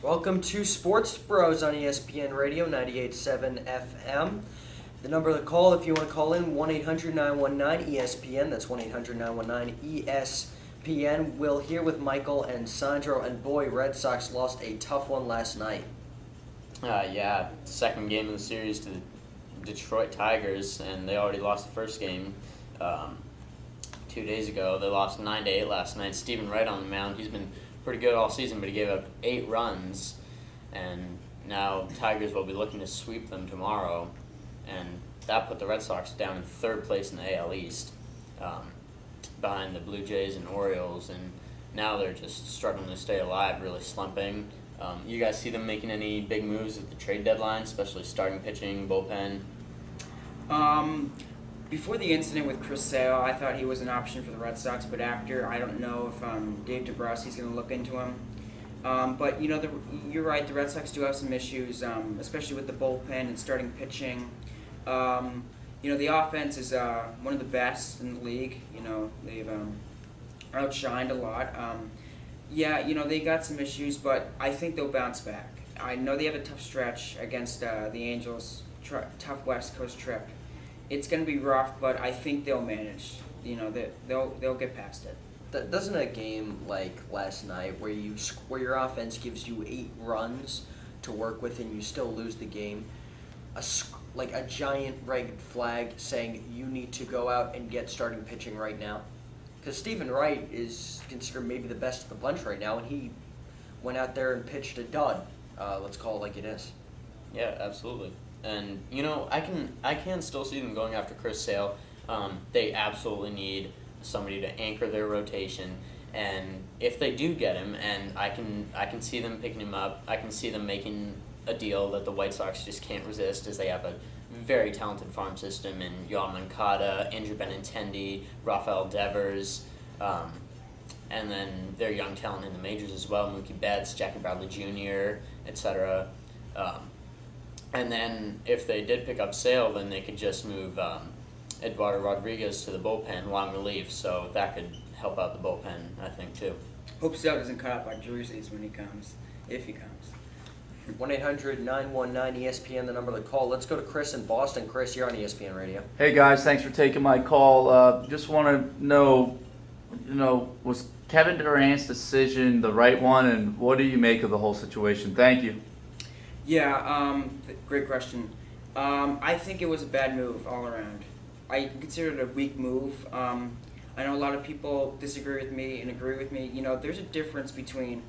Welcome to Sports Bros on ESPN Radio 98.7 FM. The number to call if you want to call in, 1-800-919-ESPN. That's 1-800-919-ESPN. We'll hear with Michael and Sandro. And boy, Red Sox lost a tough one last night. Second game of the series to the Detroit Tigers, and they already lost the first game 2 days ago. They lost 9-8 last night. Stephen Wright on the mound. He's been pretty good all season, but he gave up 8 runs, and now Tigers will be looking to sweep them tomorrow, and that put the Red Sox down in third place in the AL East, behind the Blue Jays and Orioles, and now they're just struggling to stay alive, really slumping. You guys see them making any big moves at the trade deadline, especially starting pitching, bullpen? Before the incident with Chris Sale, I thought he was an option for the Red Sox, but after, I don't know if Dave Dombrowski's going to look into him. But, you're right, the Red Sox do have some issues, especially with the bullpen and starting pitching. The offense is one of the best in the league. They've outshined a lot. They got some issues, but I think they'll bounce back. I know they have a tough stretch against the Angels, tough West Coast trip. It's going to be rough, but I think they'll manage. They'll get past it. Doesn't a game like last night, where your offense gives you 8 runs to work with and you still lose the game, a giant red flag saying you need to go out and get starting pitching right now? Because Stephen Wright is considered maybe the best of the bunch right now, and he went out there and pitched a dud. Let's call it like it is. Yeah, absolutely. And I can still see them going after Chris Sale. They absolutely need somebody to anchor their rotation, and if they do get him, and I can see them picking him up. I can see them making a deal that the White Sox just can't resist, as they have a very talented farm system in Yoan Moncada, Andrew Benintendi, Rafael Devers, and then their young talent in the majors as well, Mookie Betts, Jackie Bradley Jr., etc. And then if they did pick up Sale, then they could just move Eduardo Rodriguez to the bullpen, long relief, so that could help out the bullpen, I think, too. Hope Sale doesn't cut out by jerseys when he comes, if he comes. 1-800-919-ESPN, the number to call. Let's go to Chris in Boston. Chris, you're on ESPN Radio. Hey guys, thanks for taking my call. Just want to know, was Kevin Durant's decision the right one, and what do you make of the whole situation? Thank you. Yeah, great question. I think it was a bad move all around. I consider it a weak move. I know a lot of people disagree with me and agree with me. There's a difference between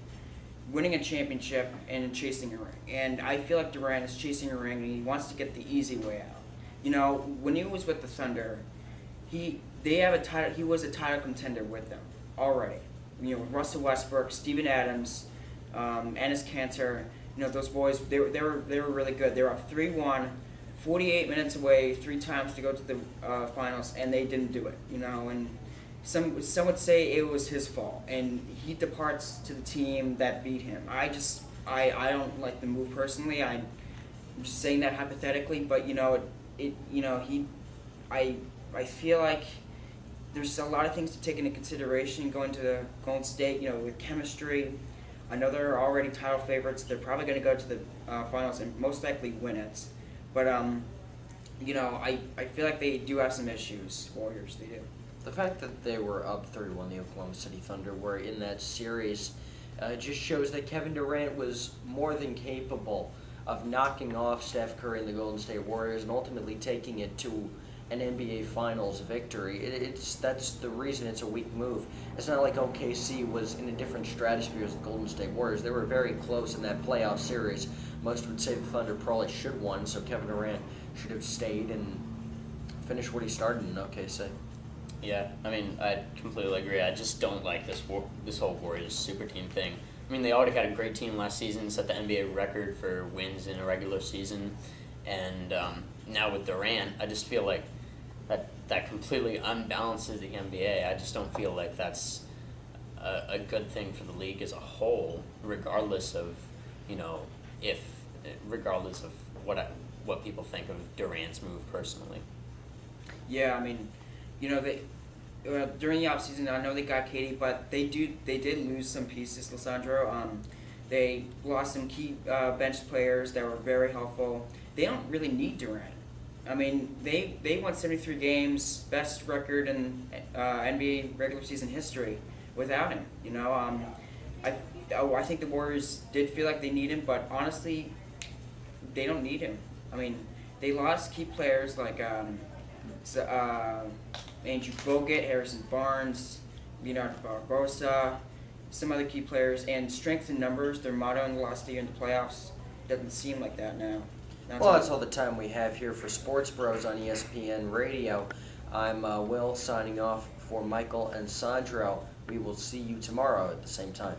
winning a championship and chasing a ring. And I feel like Durant is chasing a ring and he wants to get the easy way out. When he was with the Thunder, he was a title contender with them already. With Russell Westbrook, Steven Adams, Enes Kanter, those boys, they were really good. They were up 3-1, 48 minutes away 3 times to go to the finals, and they didn't do it. And some would say it was his fault, and he departs to the team that beat him. I don't like the move personally. I'm just saying that hypothetically, but I feel like there's a lot of things to take into consideration going to the Golden State. With chemistry. I know they're already title favorites. They're probably going to go to the finals and most likely win it. But I feel like they do have some issues. Warriors, they do. The fact that they were up 3-1, the Oklahoma City Thunder were in that series, just shows that Kevin Durant was more than capable of knocking off Steph Curry and the Golden State Warriors and ultimately taking it to an NBA Finals victory. That's the reason it's a weak move. It's not like OKC was in a different stratosphere as the Golden State Warriors. They were very close in that playoff series. Most would say the Thunder probably should have won, so Kevin Durant should have stayed and finished what he started in OKC. Yeah, I completely agree. I just don't like this whole Warriors super team thing. They already had a great team last season, set the NBA record for wins in a regular season, and now with Durant, I just feel like that completely unbalances the NBA. I just don't feel like that's a good thing for the league as a whole, regardless of what people think of Durant's move personally. Yeah, they during the offseason, I know they got Katie, but they did lose some pieces, Lissandro. They lost some key bench players that were very helpful. They don't really need Durant. I mean, they won 73 games, best record in NBA regular season history without him. You know, I think the Warriors did feel like they need him, but honestly, they don't need him. I mean, they lost key players like Andrew Bogut, Harrison Barnes, Leonardo Barbosa, some other key players, and strength in numbers, their motto in the last year in the playoffs, doesn't seem like that now. Well, that's all the time we have here for Sports Bros on ESPN Radio. I'm Will signing off for Michael and Sandro. We will see you tomorrow at the same time.